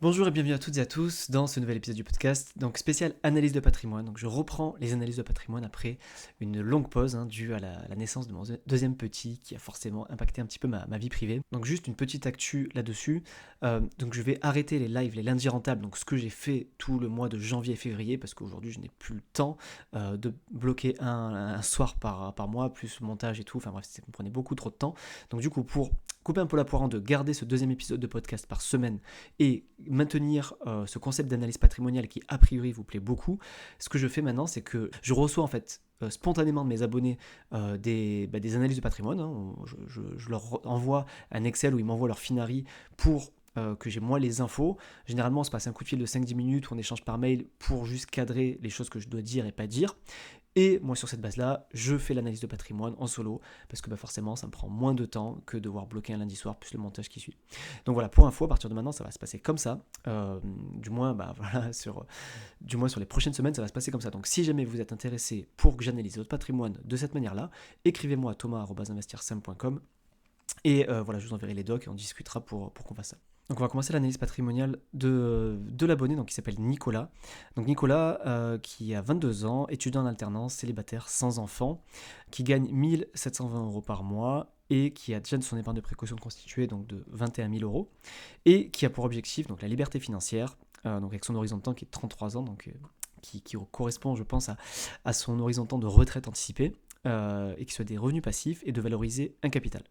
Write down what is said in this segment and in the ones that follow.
Bonjour et bienvenue à toutes et à tous dans ce nouvel épisode du podcast, donc spécial analyse de patrimoine. Donc je reprends les analyses de patrimoine après une longue pause due à la naissance de mon deuxième petit qui a forcément impacté un petit peu ma vie privée. Donc juste une petite actu là-dessus. Donc je vais arrêter les lives les lundis rentables, donc ce que j'ai fait tout le mois de janvier et février, parce qu'aujourd'hui je n'ai plus le temps de bloquer un soir par mois, plus montage et tout. Enfin bref, ça me prenait beaucoup trop de temps. Donc du coup, pour couper un peu la poire en deux, garder ce deuxième épisode de podcast par semaine et maintenir ce concept d'analyse patrimoniale qui a priori vous plaît beaucoup, ce que je fais maintenant, c'est que je reçois en fait spontanément de mes abonnés des analyses de patrimoine. Je leur envoie un Excel où ils m'envoient leur Finari pour que j'ai moi les infos. Généralement, on se passe un coup de fil de 5-10 minutes, on échange par mail pour juste cadrer les choses que je dois dire et pas dire. Et moi, sur cette base-là, je fais l'analyse de patrimoine en solo, parce que forcément, ça me prend moins de temps que de devoir bloquer un lundi soir, plus le montage qui suit. Donc voilà, pour info, à partir de maintenant, ça va se passer comme ça. Du moins, du moins sur les prochaines semaines, ça va se passer comme ça. Donc si jamais vous êtes intéressé pour que j'analyse votre patrimoine de cette manière-là, écrivez-moi à thomas@investirsim.com et voilà, je vous enverrai les docs et on discutera pour qu'on fasse ça. Donc on va commencer l'analyse patrimoniale de l'abonné, donc qui s'appelle Nicolas. Donc Nicolas, qui a 22 ans, étudiant en alternance, célibataire, sans enfant, qui gagne 1720 euros par mois et qui a déjà son épargne de précaution constituée donc de 21 000 euros et qui a pour objectif donc la liberté financière, donc avec son horizon de temps qui est de 33 ans, donc qui correspond, je pense, à son horizon de temps de retraite anticipée, et qui soit des revenus passifs et de valoriser un capital.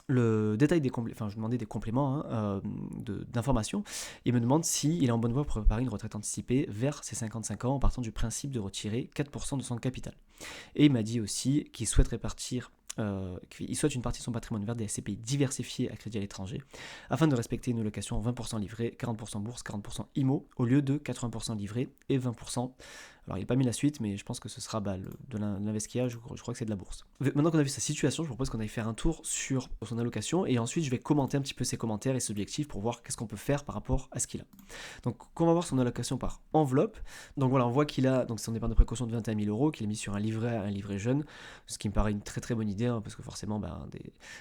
Le détail des je demandais des compléments d'informations. Il me demande s'il est en bonne voie pour préparer une retraite anticipée vers ses 55 ans en partant du principe de retirer 4% de son capital. Et il m'a dit aussi qu'il souhaite qu'il souhaite une partie de son patrimoine vers des SCPI diversifiés à crédit à l'étranger, afin de respecter une allocation 20% livré, 40% bourse, 40% IMO, au lieu de 80% livré et 20%. Alors il n'a pas mis la suite, mais je pense que ce sera de l'investissement, je crois que c'est de la bourse. Maintenant qu'on a vu sa situation, je propose qu'on aille faire un tour sur son allocation, et ensuite je vais commenter un petit peu ses commentaires et ses objectifs pour voir qu'est-ce qu'on peut faire par rapport à ce qu'il a. Donc on va voir son allocation par enveloppe. Donc voilà, on voit qu'il a donc son épargne de précaution de 21 000 euros, qu'il a mis sur un livret jeune, ce qui me paraît une très très bonne idée, parce que forcément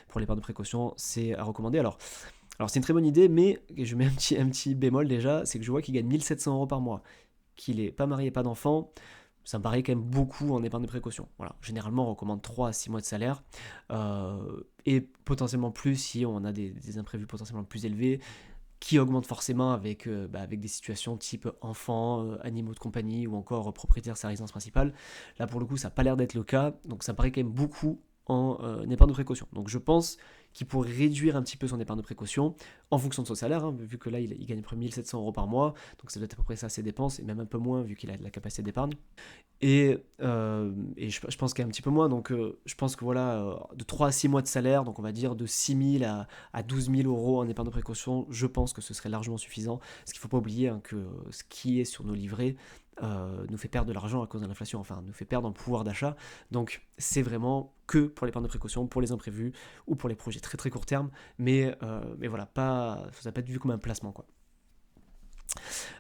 pour l'épargne de précaution c'est à recommander. Alors c'est une très bonne idée, mais je mets un petit bémol déjà, c'est que je vois qu'il gagne 1700 euros par mois, qu'il n'est pas marié, pas d'enfant. Ça me paraît quand même beaucoup en épargne de précaution. Voilà. Généralement, on recommande 3 à 6 mois de salaire, et potentiellement plus si on a des imprévus potentiellement plus élevés, qui augmentent forcément avec des situations type enfants, animaux de compagnie ou encore propriétaire de sa résidence principale. Là, pour le coup, ça n'a pas l'air d'être le cas, donc ça me paraît quand même beaucoup en épargne de précaution. Donc je pense qu'il pourrait réduire un petit peu son épargne de précaution en fonction de son salaire, vu que là il gagne près de 1700 euros par mois, donc ça doit être à peu près ça ses dépenses, et même un peu moins vu qu'il a de la capacité d'épargne. Et je pense qu'il y a un petit peu moins, donc je pense que voilà, de 3 à 6 mois de salaire, donc on va dire de 6 000 à 12 000 euros en épargne de précaution, je pense que ce serait largement suffisant, parce qu'il ne faut pas oublier que ce qui est sur nos livrets nous fait perdre de l'argent à cause de l'inflation, enfin nous fait perdre en pouvoir d'achat, donc c'est vraiment que pour l'épargne de précaution, pour les imprévus ou pour les projets très très court terme, mais voilà, ça n'a pas être vu comme un placement, quoi.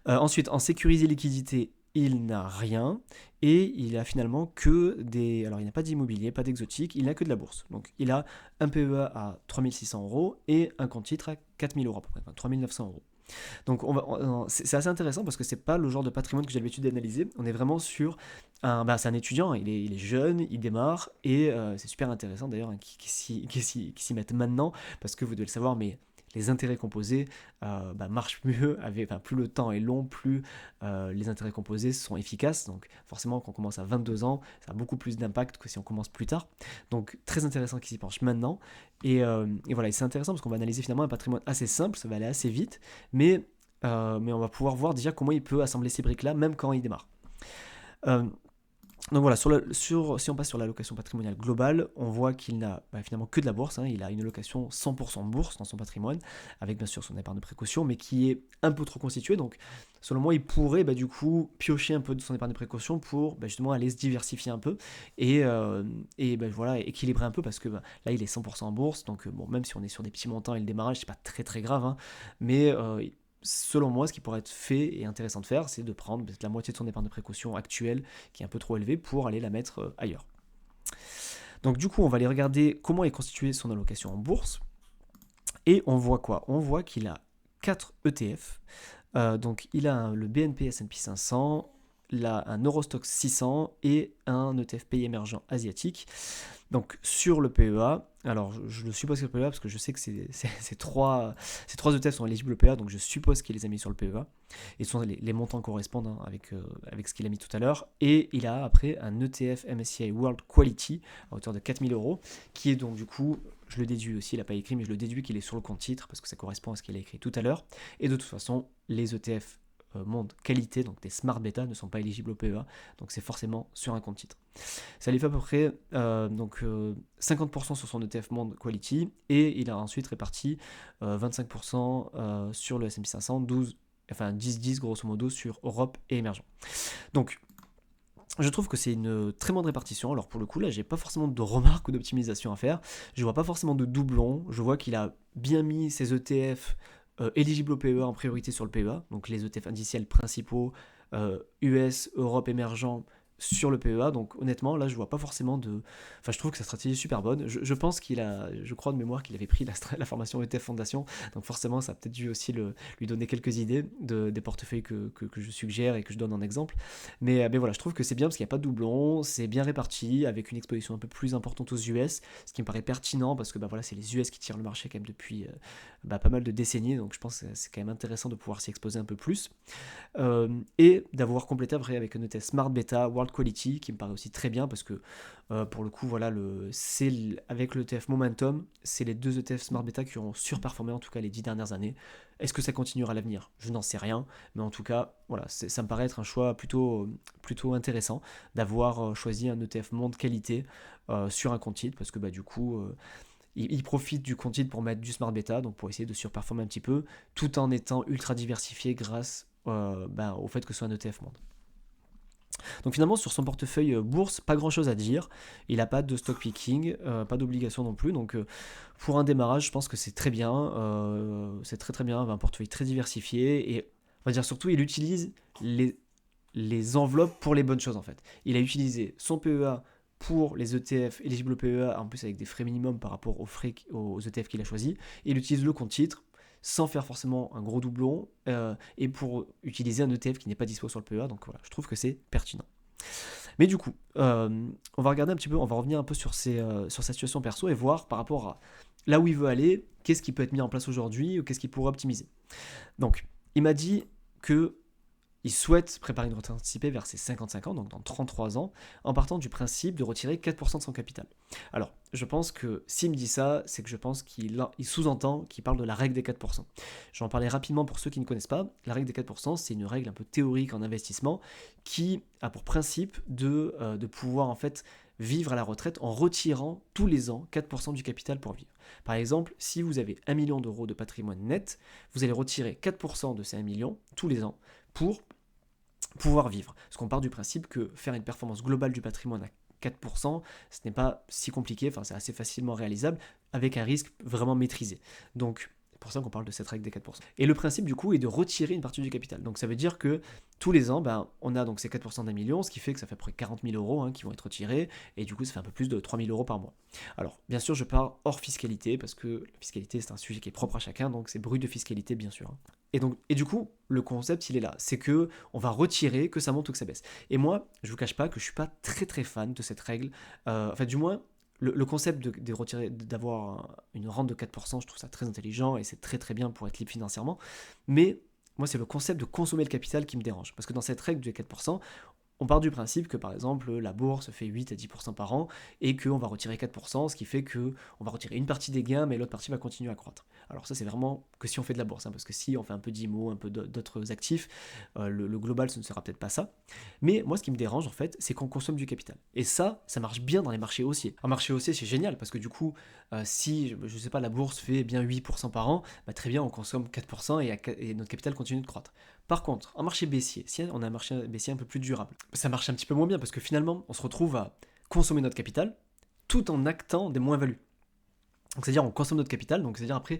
Ensuite, en sécurisé liquidité, il n'a rien, et il a finalement que des... Alors il n'a pas d'immobilier, pas d'exotique, il n'a que de la bourse. Donc il a un PEA à 3 600 euros et un compte titre à 4 000 euros à peu près, enfin, 3 900 euros. Donc c'est assez intéressant parce que c'est pas le genre de patrimoine que j'ai l'habitude d'analyser. On est vraiment sur c'est un étudiant, il est jeune, il démarre, et c'est super intéressant d'ailleurs qu'il s'y mette maintenant, parce que vous devez le savoir, mais les intérêts composés marchent mieux, plus le temps est long, plus les intérêts composés sont efficaces. Donc forcément, quand on commence à 22 ans, ça a beaucoup plus d'impact que si on commence plus tard. Donc très intéressant qu'il s'y penche maintenant. Et voilà, et c'est intéressant parce qu'on va analyser finalement un patrimoine assez simple, ça va aller assez vite, mais on va pouvoir voir déjà comment il peut assembler ces briques-là, même quand il démarre. Donc voilà, si on passe sur l'allocation patrimoniale globale, on voit qu'il n'a finalement que de la bourse, il a une allocation 100% bourse dans son patrimoine, avec bien sûr son épargne de précaution, mais qui est un peu trop constituée, donc selon moi il pourrait du coup piocher un peu de son épargne de précaution pour justement aller se diversifier un peu, et voilà, équilibrer un peu, parce que là il est 100% en bourse, donc même si on est sur des petits montants et le démarrage c'est pas très très grave, mais selon moi, ce qui pourrait être fait et intéressant de faire, c'est de prendre peut-être la moitié de son épargne de précaution actuelle, qui est un peu trop élevée, pour aller la mettre ailleurs. Donc du coup, on va aller regarder comment est constituée son allocation en bourse. Et on voit quoi ? On voit qu'il a 4 ETF. Donc il a le BNP S&P 500, là un Eurostoxx 600 et un ETF pays émergent asiatique. Donc sur le PEA, alors je le suppose que le PEA parce que je sais que ces trois ETF sont éligibles au PEA, donc je suppose qu'il les a mis sur le PEA. Et les montants correspondent hein, avec ce qu'il a mis tout à l'heure. Et il a après un ETF MSCI World Quality à hauteur de 4000 euros, qui est donc du coup, je le déduis aussi, il n'a pas écrit, mais je le déduis qu'il est sur le compte titre parce que ça correspond à ce qu'il a écrit tout à l'heure. Et de toute façon, les ETF monde qualité, donc des smart beta, ne sont pas éligibles au PEA, donc c'est forcément sur un compte titre. Ça lui fait à peu près 50% sur son ETF monde quality, et il a ensuite réparti 25% sur le S&P 500, 10-10 grosso modo sur Europe et émergent. Donc je trouve que c'est une très bonne répartition. Alors pour le coup là j'ai pas forcément de remarques ou d'optimisation à faire, je vois pas forcément de doublons, je vois qu'il a bien mis ses ETF éligibles au PEA en priorité sur le PEA, donc les ETF indiciels principaux US, Europe émergent sur le PEA, donc honnêtement là je vois pas forcément de... Enfin je trouve que sa stratégie est super bonne, je pense qu'il a, je crois de mémoire qu'il avait pris la formation ETF Fondation, donc forcément ça a peut-être dû aussi lui donner quelques idées des portefeuilles que je suggère et que je donne en exemple, mais voilà je trouve que c'est bien parce qu'il n'y a pas de doublon, c'est bien réparti, avec une exposition un peu plus importante aux US, ce qui me paraît pertinent parce que voilà, c'est les US qui tirent le marché quand même depuis pas mal de décennies, donc je pense que c'est quand même intéressant de pouvoir s'y exposer un peu plus. Et d'avoir complété après avec un ETF Smart Beta World Quality qui me paraît aussi très bien parce que pour le coup voilà avec l'ETF Momentum, c'est les deux ETF Smart Beta qui ont surperformé en tout cas les 10 dernières années. Est-ce que ça continuera à l'avenir? Je n'en sais rien, mais en tout cas voilà, ça me paraît être un choix plutôt intéressant d'avoir choisi un ETF Monde Qualité sur un compte titre parce que du coup il profite du compte titre pour mettre du smart beta, donc pour essayer de surperformer un petit peu, tout en étant ultra diversifié grâce au fait que ce soit un ETF monde. Donc finalement sur son portefeuille bourse, pas grand chose à dire, il n'a pas de stock picking, pas d'obligation non plus, donc pour un démarrage je pense que c'est très bien, c'est très bien, un portefeuille très diversifié, et on va dire surtout il utilise les enveloppes pour les bonnes choses en fait. Il a utilisé son PEA pour les ETF éligibles au PEA, en plus avec des frais minimums par rapport aux ETF qu'il a choisis. Il utilise le compte titre sans faire forcément un gros doublon et pour utiliser un ETF qui n'est pas dispo sur le PEA. Donc voilà, je trouve que c'est pertinent. Mais du coup, on va regarder un petit peu, on va revenir un peu sur sa situation perso et voir par rapport à là où il veut aller, qu'est-ce qui peut être mis en place aujourd'hui ou qu'est-ce qu'il pourrait optimiser. Donc, il m'a dit que il souhaite préparer une retraite anticipée vers ses 55 ans, donc dans 33 ans, en partant du principe de retirer 4% de son capital. Alors, je pense que s'il me dit ça, c'est que je pense qu'il sous-entend qu'il parle de la règle des 4%. Je vais en parler rapidement pour ceux qui ne connaissent pas. La règle des 4%, c'est une règle un peu théorique en investissement qui a pour principe de pouvoir en fait vivre à la retraite en retirant tous les ans 4% du capital pour vivre. Par exemple, si vous avez 1 million d'euros de patrimoine net, vous allez retirer 4% de ces 1 million tous les ans pour pouvoir vivre. Parce qu'on part du principe que faire une performance globale du patrimoine à 4%, ce n'est pas si compliqué, enfin c'est assez facilement réalisable, avec un risque vraiment maîtrisé. Donc, c'est pour ça qu'on parle de cette règle des 4%. Et le principe du coup est de retirer une partie du capital. Donc ça veut dire que tous les ans, on a donc ces 4% d'un million, ce qui fait que ça fait à peu près 40 000 euros qui vont être retirés, et du coup ça fait un peu plus de 3 000 euros par mois. Alors, bien sûr, je pars hors fiscalité, parce que la fiscalité c'est un sujet qui est propre à chacun, donc c'est brut de fiscalité bien sûr. Et du coup, le concept, il est là. C'est que on va retirer, que ça monte ou que ça baisse. Et moi, je vous cache pas que je suis pas très très fan de cette règle. Enfin, du moins, le concept de retirer, d'avoir une rente de 4%, je trouve ça très intelligent et c'est très très bien pour être libre financièrement. Mais moi, c'est le concept de consommer le capital qui me dérange. Parce que dans cette règle de 4%, on part du principe que par exemple la bourse fait 8 à 10% par an et qu'on va retirer 4%, ce qui fait qu'on va retirer une partie des gains mais l'autre partie va continuer à croître. Alors ça c'est vraiment que si on fait de la bourse, parce que si on fait un peu d'IMO, un peu d'autres actifs, le global ce ne sera peut-être pas ça. Mais moi ce qui me dérange en fait c'est qu'on consomme du capital. Et ça marche bien dans les marchés haussiers. Un marché haussier c'est génial parce que du coup si je sais pas la bourse fait bien 8% par an, très bien on consomme 4% et notre capital continue de croître. Par contre, un marché baissier, si on a un marché baissier un peu plus durable, ça marche un petit peu moins bien parce que finalement, on se retrouve à consommer notre capital tout en actant des moins-values. Donc c'est-à-dire on consomme notre capital, donc c'est-à-dire après,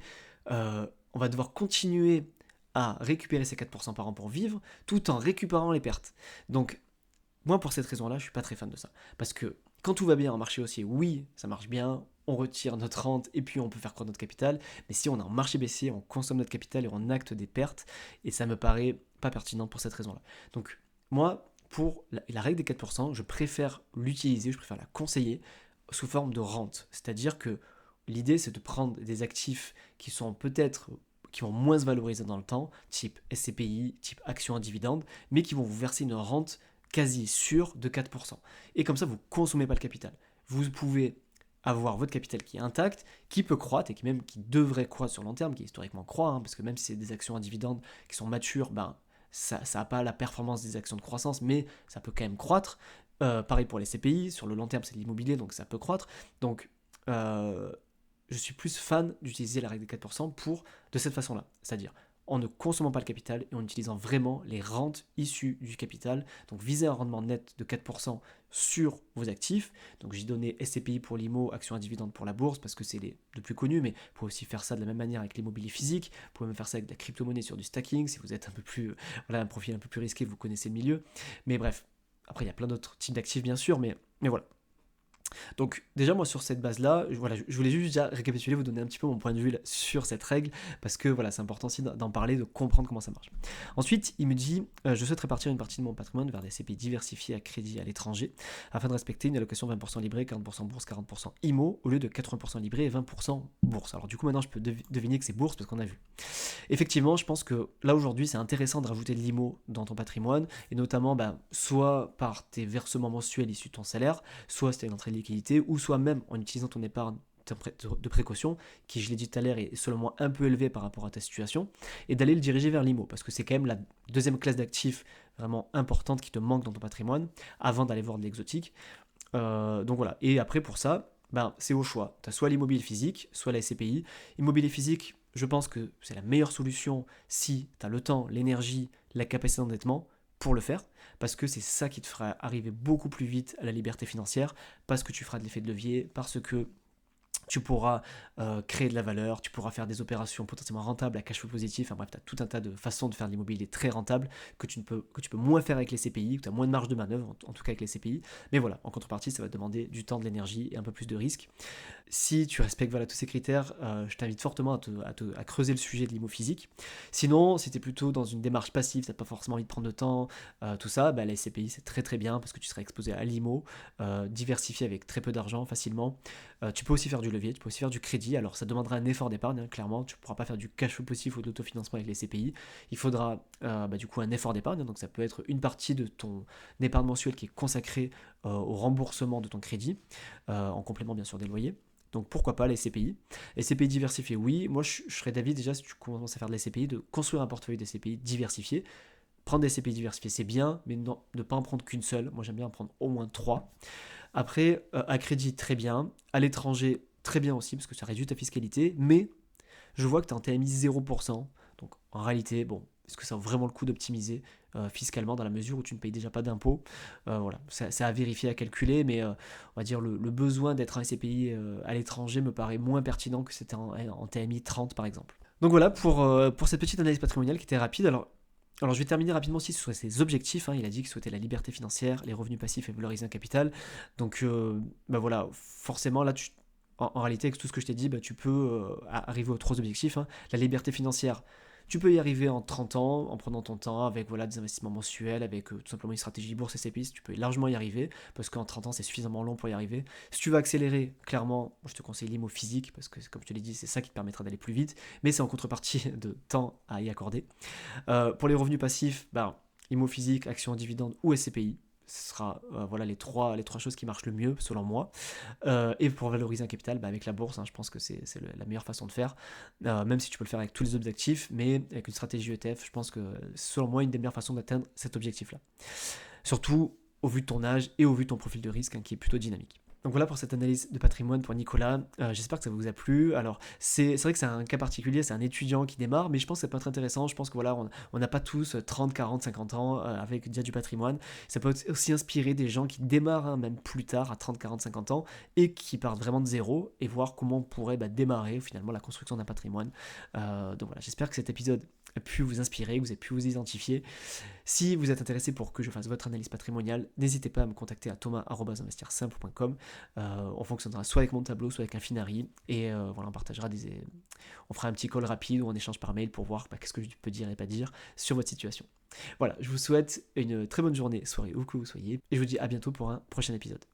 on va devoir continuer à récupérer ces 4% par an pour vivre tout en récupérant les pertes. Donc moi pour cette raison-là, je suis pas très fan de ça. Parce que quand tout va bien en marché haussier, oui, ça marche bien, on retire notre rente et puis on peut faire croître notre capital. Mais si on est en marché baissier, on consomme notre capital et on acte des pertes. Et ça me paraît pas pertinent pour cette raison-là. Donc moi, pour la règle des 4%, je préfère l'utiliser, je préfère la conseiller sous forme de rente. C'est-à-dire que l'idée, c'est de prendre des actifs qui sont peut-être qui vont moins se valoriser dans le temps, type SCPI, type action à dividende, mais qui vont vous verser une rente quasi sûre de 4%. Et comme ça, vous ne consommez pas le capital. Vous pouvez avoir votre capital qui est intact, qui peut croître et qui devrait croître sur le long terme, qui historiquement croît, parce que même si c'est des actions à dividende qui sont matures, ça n'a pas la performance des actions de croissance, mais ça peut quand même croître. Pareil pour les CPI, sur le long terme c'est de l'immobilier, donc ça peut croître. Donc je suis plus fan d'utiliser la règle des 4% de cette façon-là, c'est-à-dire en ne consommant pas le capital et en utilisant vraiment les rentes issues du capital. Donc viser un rendement net de 4% sur vos actifs. Donc j'ai donné SCPI pour l'IMO, action à dividende pour la bourse, parce que c'est les deux plus connus, mais vous pouvez aussi faire ça de la même manière avec l'immobilier physique. Vous pouvez même faire ça avec de la crypto-monnaie sur du stacking, si vous êtes un peu plus, un profil un peu plus risqué, vous connaissez le milieu. Mais bref, après il y a plein d'autres types d'actifs bien sûr, mais voilà. Donc déjà moi sur cette base-là, je voulais juste déjà récapituler, vous donner un petit peu mon point de vue sur cette règle, parce que voilà, c'est important aussi d'en parler, de comprendre comment ça marche. Ensuite, il me dit, je souhaite répartir une partie de mon patrimoine vers des CPI diversifiés à crédit à l'étranger, afin de respecter une allocation 20% libré, 40% bourse, 40% IMO, au lieu de 80% libré et 20% bourse. Alors du coup maintenant je peux deviner que c'est bourse parce qu'on a vu. Effectivement, je pense que là aujourd'hui c'est intéressant de rajouter de l'IMO dans ton patrimoine, et notamment soit par tes versements mensuels issus de ton salaire, soit si tu as une entrée de liquidité, ou soit même en utilisant ton épargne de précaution, qui je l'ai dit tout à l'heure est selon moi un peu élevé par rapport à ta situation, et d'aller le diriger vers l'IMO, parce que c'est quand même la deuxième classe d'actifs vraiment importante qui te manque dans ton patrimoine, avant d'aller voir de l'exotique. Donc voilà, et après pour ça, c'est au choix. Tu as soit l'immobilier physique, soit la SCPI. Immobilier physique, je pense que c'est la meilleure solution si tu as le temps, l'énergie, la capacité d'endettement pour le faire, parce que c'est ça qui te fera arriver beaucoup plus vite à la liberté financière, parce que tu feras de l'effet de levier, parce que tu pourras créer de la valeur, tu pourras faire des opérations potentiellement rentables à cash flow positif. Enfin bref, tu as tout un tas de façons de faire de l'immobilier très rentable que tu peux moins faire avec les CPI, que tu as moins de marge de manœuvre, en tout cas avec les CPI. Mais voilà, en contrepartie, ça va te demander du temps, de l'énergie et un peu plus de risques. Si tu respectes tous ces critères, je t'invite fortement à creuser le sujet de l'IMO physique. Sinon, si tu es plutôt dans une démarche passive, tu n'as pas forcément envie de prendre de temps, tout ça, la SCPI c'est très très bien parce que tu seras exposé à l'IMO, diversifié avec très peu d'argent facilement. Tu peux aussi faire du levier, tu peux aussi faire du crédit. Alors ça demandera un effort d'épargne, clairement. Tu ne pourras pas faire du cash flow positif ou de l'autofinancement avec les CPI. Il faudra du coup un effort d'épargne. Donc ça peut être une partie de ton épargne mensuelle qui est consacrée au remboursement de ton crédit, en complément bien sûr des loyers. Donc pourquoi pas les CPI. Les CPI diversifiés, oui. Moi je serais d'avis déjà, si tu commences à faire des CPI, de construire un portefeuille de CPI diversifié. Prendre des CPI diversifiés c'est bien, mais non, ne pas en prendre qu'une seule. Moi j'aime bien en prendre au moins 3. Après, à crédit, très bien. À l'étranger, très bien aussi, parce que ça réduit ta fiscalité. Mais je vois que tu es en TMI 0%. Donc en réalité, est-ce que ça vaut vraiment le coup d'optimiser fiscalement dans la mesure où tu ne payes déjà pas d'impôts? Voilà, c'est à vérifier, à calculer, mais on va dire le besoin d'être un SCPI à l'étranger me paraît moins pertinent que c'était en TMI 30 par exemple. Donc voilà pour cette petite analyse patrimoniale qui était rapide. Alors je vais terminer rapidement aussi sur ses objectifs. Il a dit qu'il souhaitait la liberté financière, les revenus passifs et valoriser un capital. Donc voilà, forcément là, en réalité avec tout ce que je t'ai dit, tu peux arriver aux 3 objectifs. La liberté financière, tu peux y arriver en 30 ans, en prenant ton temps, avec des investissements mensuels, avec tout simplement une stratégie bourse et CPI, tu peux largement y arriver, parce qu'en 30 ans c'est suffisamment long pour y arriver. Si tu veux accélérer, clairement, je te conseille l'IMO physique, parce que comme je te l'ai dit, c'est ça qui te permettra d'aller plus vite, mais c'est en contrepartie de temps à y accorder. Pour les revenus passifs, IMO physique, action en dividende ou SCPI. Ce sera les trois choses qui marchent le mieux selon moi. Et pour valoriser un capital, avec la bourse, je pense que c'est la meilleure façon de faire. Même si tu peux le faire avec tous les autres actifs, mais avec une stratégie ETF, je pense que selon moi une des meilleures façons d'atteindre cet objectif-là. Surtout au vu de ton âge et au vu de ton profil de risque qui est plutôt dynamique. Donc voilà pour cette analyse de patrimoine pour Nicolas. J'espère que ça vous a plu. Alors c'est vrai que c'est un cas particulier, c'est un étudiant qui démarre, mais je pense que ça peut être intéressant. Je pense que on n'a pas tous 30, 40, 50 ans avec déjà du patrimoine. Ça peut aussi inspirer des gens qui démarrent même plus tard à 30, 40, 50 ans et qui partent vraiment de zéro et voir comment on pourrait démarrer finalement la construction d'un patrimoine. Donc voilà, j'espère que cet épisode pu vous inspirer, que vous avez pu vous identifier. Si vous êtes intéressé pour que je fasse votre analyse patrimoniale, n'hésitez pas à me contacter à thomas@investirsimple.com. On fonctionnera soit avec mon tableau, soit avec un Finari, et voilà, on fera un petit call rapide ou on échange par mail pour voir qu'est-ce que je peux dire et pas dire sur votre situation. Voilà, je vous souhaite une très bonne journée, soirée où que vous soyez, et je vous dis à bientôt pour un prochain épisode.